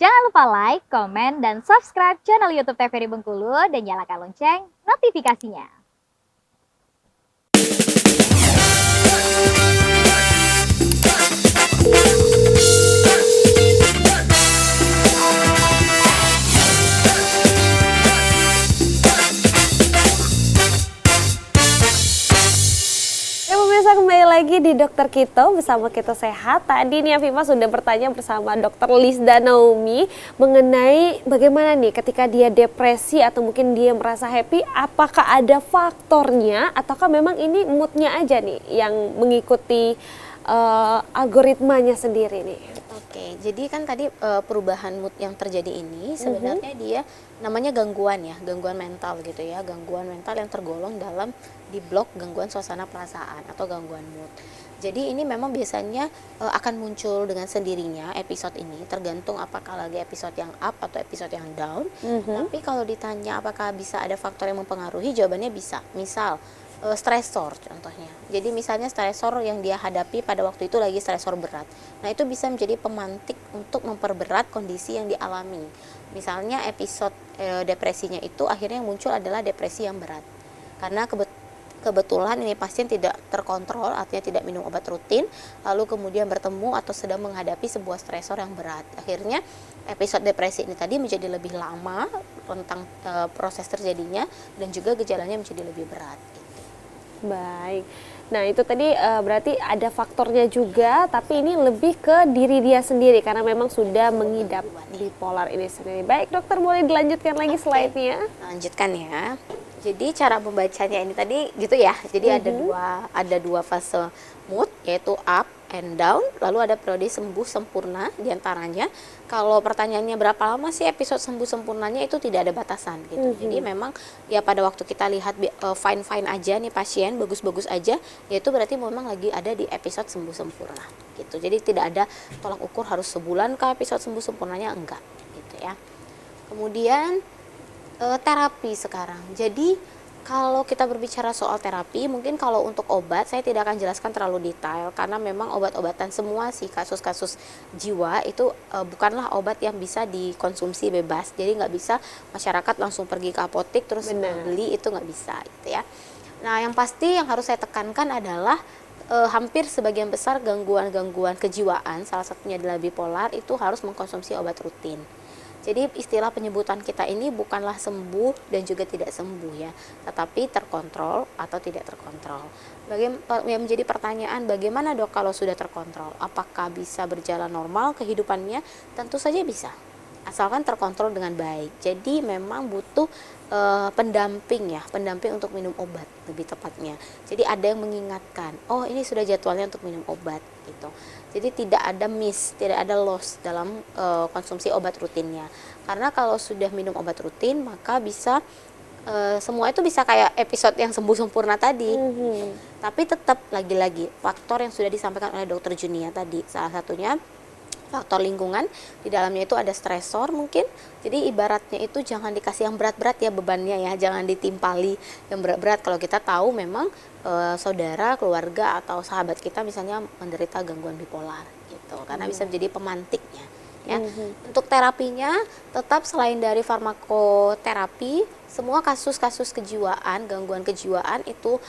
Jangan lupa like, komen, dan subscribe channel YouTube TVRI Bengkulu dan nyalakan lonceng notifikasinya. Pemirsa, kembali lagi di Dokter Kito bersama Kito Sehat. Tadi nih Afifah sudah bertanya bersama Dokter Lisda Naomi mengenai bagaimana nih ketika dia depresi atau mungkin dia merasa happy, apakah ada faktornya ataukah memang ini moodnya aja nih yang mengikuti algoritmanya sendiri nih. Oke, jadi kan tadi perubahan mood yang terjadi ini sebenarnya dia namanya gangguan ya, gangguan mental gitu ya, gangguan mental yang tergolong dalam di blok gangguan suasana perasaan atau gangguan mood. Jadi ini memang biasanya akan muncul dengan sendirinya episode ini, tergantung apakah lagi episode yang up atau episode yang down. Tapi kalau ditanya apakah bisa ada faktor yang mempengaruhi, jawabannya bisa. Misal stresor contohnya. Jadi misalnya stresor yang dia hadapi pada waktu itu lagi stresor berat. Nah, itu bisa menjadi pemantik untuk memperberat kondisi yang dialami. Misalnya episode depresinya itu akhirnya yang muncul adalah depresi yang berat. Karena kebetulan ini pasien tidak terkontrol, artinya tidak minum obat rutin, lalu kemudian bertemu atau sedang menghadapi sebuah stresor yang berat. Akhirnya episode depresi ini tadi menjadi lebih lama tentang proses terjadinya dan juga gejalanya menjadi lebih berat. Baik, nah itu tadi berarti ada faktornya juga, tapi ini lebih ke diri dia sendiri karena memang sudah mengidap bipolar ini sendiri. Baik dokter, boleh dilanjutkan lagi slide-nya? Lanjutkan ya. Jadi cara membacanya ini tadi gitu ya. Jadi ada dua fase mood, yaitu up and down, lalu ada periode sembuh sempurna diantaranya. Kalau pertanyaannya berapa lama sih episode sembuh sempurnanya, itu tidak ada batasan gitu. Jadi memang ya pada waktu kita lihat fine aja nih pasien, bagus-bagus aja, ya itu berarti memang lagi ada di episode sembuh sempurna gitu. Jadi tidak ada tolak ukur harus sebulan ke episode sembuh sempurnanya, enggak gitu ya. Kemudian terapi sekarang. Jadi kalau kita berbicara soal terapi, mungkin kalau untuk obat saya tidak akan jelaskan terlalu detail karena memang obat-obatan semua sih kasus-kasus jiwa itu bukanlah obat yang bisa dikonsumsi bebas. Jadi nggak bisa masyarakat langsung pergi ke apotek terus beli, itu nggak bisa gitu ya. Nah, yang pasti yang harus saya tekankan adalah hampir sebagian besar gangguan-gangguan kejiwaan, salah satunya adalah bipolar, itu harus mengkonsumsi obat rutin. Jadi istilah penyebutan kita ini bukanlah sembuh dan juga tidak sembuh ya, tetapi terkontrol atau tidak terkontrol. Yang menjadi pertanyaan, bagaimana dok kalau sudah terkontrol? Apakah bisa berjalan normal kehidupannya? Tentu saja bisa, asalkan terkontrol dengan baik. Jadi memang butuh pendamping untuk minum obat lebih tepatnya. Jadi ada yang mengingatkan, oh ini sudah jadwalnya untuk minum obat gitu. Jadi tidak ada miss, tidak ada loss dalam konsumsi obat rutinnya. Karena kalau sudah minum obat rutin maka bisa semua itu bisa kayak episode yang sembuh sempurna tadi. Tapi tetap lagi-lagi faktor yang sudah disampaikan oleh Dokter Junia tadi, salah satunya faktor lingkungan, di dalamnya itu ada stresor mungkin. Jadi ibaratnya itu jangan dikasih yang berat-berat ya bebannya ya, jangan ditimpali yang berat-berat. Kalau kita tahu memang saudara, keluarga atau sahabat kita misalnya menderita gangguan bipolar gitu, karena bisa menjadi pemantiknya ya. Untuk terapinya tetap selain dari farmakoterapi, semua kasus-kasus kejiwaan, gangguan kejiwaan itu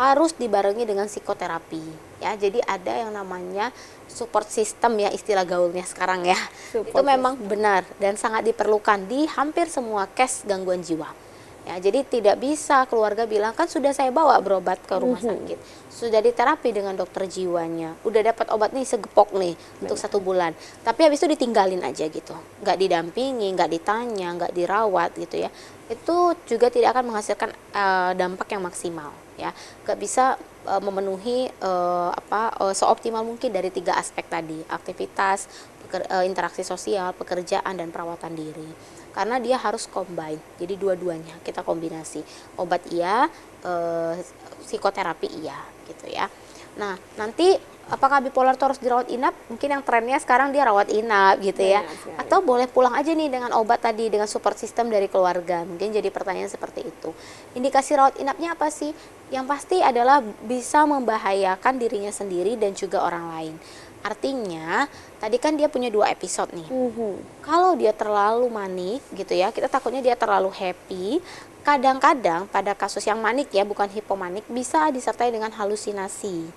harus dibarengi dengan psikoterapi ya. Jadi ada yang namanya support system ya, istilah gaulnya sekarang ya. Itu memang benar dan sangat diperlukan di hampir semua case gangguan jiwa. Ya, jadi tidak bisa keluarga bilang kan sudah saya bawa berobat ke rumah sakit, sudah diterapi dengan dokter jiwanya, udah dapat obat nih segepok nih untuk 1 bulan, tapi habis itu ditinggalin aja gitu, nggak didampingi, nggak ditanya, nggak dirawat gitu ya. Itu juga tidak akan menghasilkan dampak yang maksimal ya, nggak bisa memenuhi seoptimal mungkin dari 3 aspek tadi, aktivitas, interaksi sosial, pekerjaan, dan perawatan diri. Karena dia harus combine, jadi dua-duanya kita kombinasi, obat iya, psikoterapi iya gitu ya. Nah nanti apakah bipolar itu harus dirawat inap? Mungkin yang trennya sekarang dia rawat inap gitu ya, atau boleh pulang aja nih dengan obat tadi, dengan support system dari keluarga. Mungkin jadi pertanyaan seperti itu. Indikasi rawat inapnya apa sih? Yang pasti adalah bisa membahayakan dirinya sendiri dan juga orang lain. Artinya tadi kan dia punya 2 episode nih. Kalau dia terlalu manik gitu ya, kita takutnya dia terlalu happy. Kadang-kadang pada kasus yang manik ya, bukan hipomanik, bisa disertai dengan halusinasi.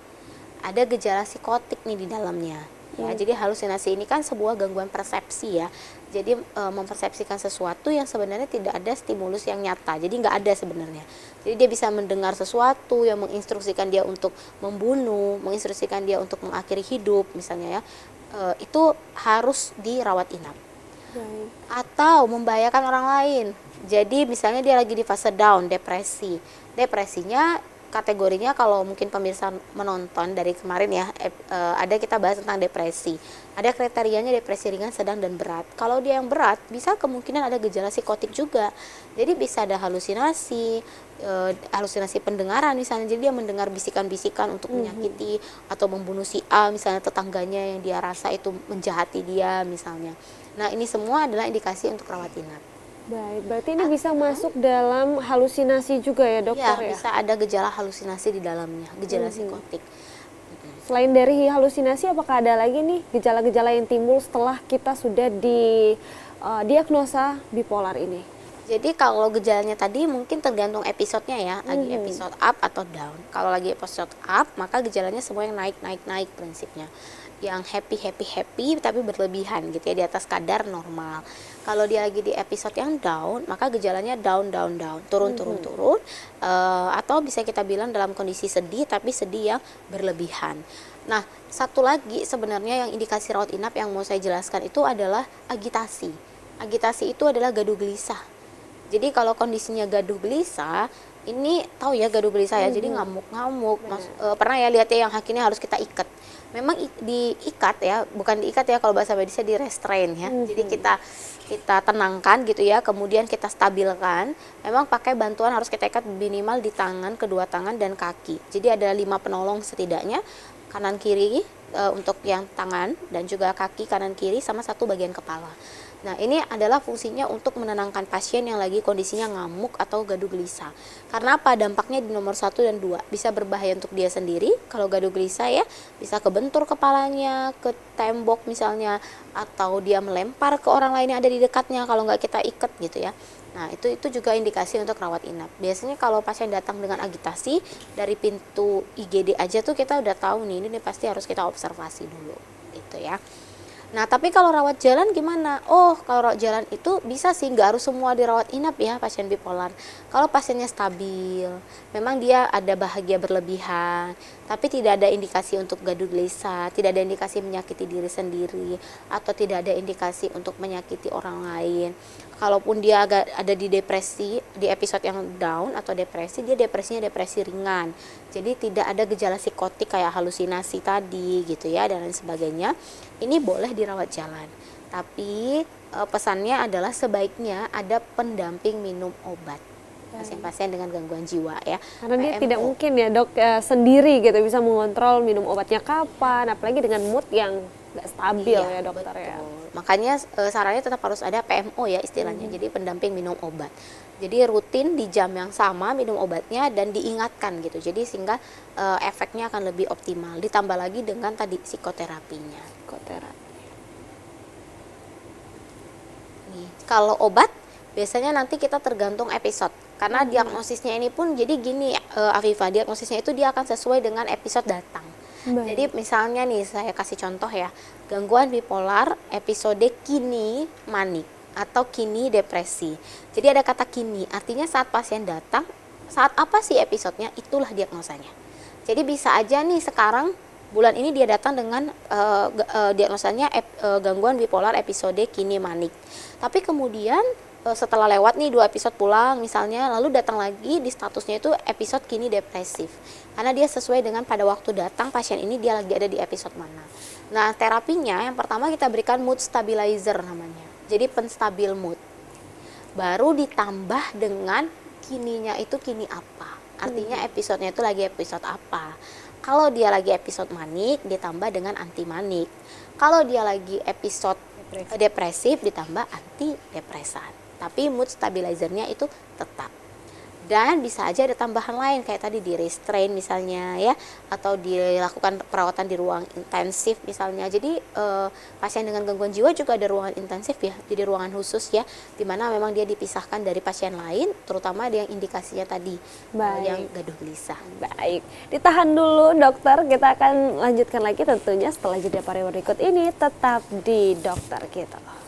Ada gejala psikotik nih di dalamnya. Ya, jadi halusinasi ini kan sebuah gangguan persepsi ya. Jadi mempersepsikan sesuatu yang sebenarnya tidak ada stimulus yang nyata. Jadi nggak ada sebenarnya. Jadi dia bisa mendengar sesuatu yang menginstruksikan dia untuk membunuh, menginstruksikan dia untuk mengakhiri hidup misalnya ya. Itu harus dirawat inap. Atau membahayakan orang lain. Jadi misalnya dia lagi di fase down, depresi. Depresinya kategorinya kalau mungkin pemirsa menonton dari kemarin ya, ada kita bahas tentang depresi. Ada kriterianya depresi ringan, sedang, dan berat. Kalau dia yang berat, bisa kemungkinan ada gejala psikotik juga. Jadi bisa ada halusinasi, halusinasi pendengaran misalnya. Jadi dia mendengar bisikan-bisikan untuk menyakiti atau membunuh si A, misalnya tetangganya yang dia rasa itu menjahati dia misalnya. Nah, ini semua adalah indikasi untuk rawat inap. Baik, berarti ini bisa masuk dalam halusinasi juga ya dokter ya? Bisa ada gejala halusinasi di dalamnya, gejala psikotik. Selain dari halusinasi, apakah ada lagi nih gejala-gejala yang timbul setelah kita sudah diagnosa bipolar ini? Jadi kalau gejalanya tadi mungkin tergantung episodenya ya, lagi episode up atau down. Kalau lagi episode up, maka gejalanya semua yang naik prinsipnya. Yang happy tapi berlebihan gitu ya, di atas kadar normal. Kalau dia lagi di episode yang down, maka gejalanya down, turun, atau bisa kita bilang dalam kondisi sedih tapi sedih yang berlebihan. Nah, satu lagi sebenarnya yang indikasi rawat inap yang mau saya jelaskan itu adalah agitasi. Agitasi itu adalah gaduh gelisah. Jadi kalau kondisinya gaduh gelisah, ini tahu ya gaduh gelisah ya, jadi ngamuk-ngamuk. Pernah ya lihat ya yang kakinya harus kita ikat. Memang diikat ya, bukan diikat ya, kalau bahasa medisnya di restrain ya. Jadi kita tenangkan gitu ya, kemudian kita stabilkan. Memang pakai bantuan harus kita ikat minimal di tangan, kedua tangan dan kaki. Jadi ada 5 penolong setidaknya, kanan kiri untuk yang tangan dan juga kaki kanan kiri sama 1 bagian kepala. Nah, ini adalah fungsinya untuk menenangkan pasien yang lagi kondisinya ngamuk atau gaduh gelisah. Karena apa? Dampaknya di nomor 1 dan 2. Bisa berbahaya untuk dia sendiri, kalau gaduh gelisah ya, bisa kebentur kepalanya, ke tembok misalnya, atau dia melempar ke orang lain yang ada di dekatnya kalau nggak kita ikat gitu ya. Nah, itu juga indikasi untuk rawat inap. Biasanya kalau pasien datang dengan agitasi, dari pintu IGD aja tuh kita udah tahu nih, ini pasti harus kita observasi dulu gitu ya. Nah, tapi kalau rawat jalan gimana? Oh, kalau rawat jalan itu bisa sih, nggak harus semua dirawat inap ya pasien bipolar. Kalau pasiennya stabil, memang dia ada bahagia berlebihan, tapi tidak ada indikasi untuk gaduh gelisah, tidak ada indikasi menyakiti diri sendiri, atau tidak ada indikasi untuk menyakiti orang lain. Kalaupun dia ada di depresi, di episode yang down atau depresi, dia depresinya depresi ringan. Jadi tidak ada gejala psikotik kayak halusinasi tadi gitu ya, dan lain sebagainya. Ini boleh dirawat jalan. Tapi pesannya adalah sebaiknya ada pendamping minum obat. Pasien-pasien dengan gangguan jiwa ya. Karena dia PMO. tidak mungkin ya dok sendiri gitu bisa mengontrol minum obatnya kapan, apalagi dengan mood yang nggak stabil ya dokter betul. ya. Makanya sarannya tetap harus ada PMO ya istilahnya, jadi pendamping minum obat. Jadi rutin di jam yang sama minum obatnya dan diingatkan gitu. Jadi sehingga efeknya akan lebih optimal. Ditambah lagi dengan tadi psikoterapinya. Psikoterapi. Nih, kalau obat biasanya nanti kita tergantung episode. Karena diagnosisnya ini pun jadi gini Afifah, diagnosisnya itu dia akan sesuai dengan episode datang. Baik. Jadi misalnya nih saya kasih contoh ya, gangguan bipolar episode kini manik atau kini depresi. Jadi ada kata kini, artinya saat pasien datang, saat apa sih episodenya, itulah diagnosanya. Jadi bisa aja nih sekarang bulan ini dia datang dengan diagnosanya gangguan bipolar episode kini manik. Tapi kemudian setelah lewat nih 2 episode pulang misalnya, lalu datang lagi di statusnya itu episode kini depresif. Karena dia sesuai dengan pada waktu datang pasien ini dia lagi ada di episode mana. Nah, terapinya yang pertama kita berikan mood stabilizer namanya. Jadi penstabil mood. Baru ditambah dengan kininya itu kini apa. Artinya episodenya itu lagi episode apa. Kalau dia lagi episode manik ditambah dengan anti manik. Kalau dia lagi episode depresif ditambah anti depresan. Tapi mood stabilizernya itu tetap. Dan bisa aja ada tambahan lain kayak tadi di restrain misalnya ya, atau dilakukan perawatan di ruang intensif misalnya. Jadi pasien dengan gangguan jiwa juga ada ruangan intensif ya, jadi ruangan khusus ya, dimana memang dia dipisahkan dari pasien lain, terutama yang indikasinya tadi yang gaduh gelisah. Baik, ditahan dulu dokter, kita akan lanjutkan lagi tentunya setelah jeda pariwara berikut ini, tetap di Dokter Kita.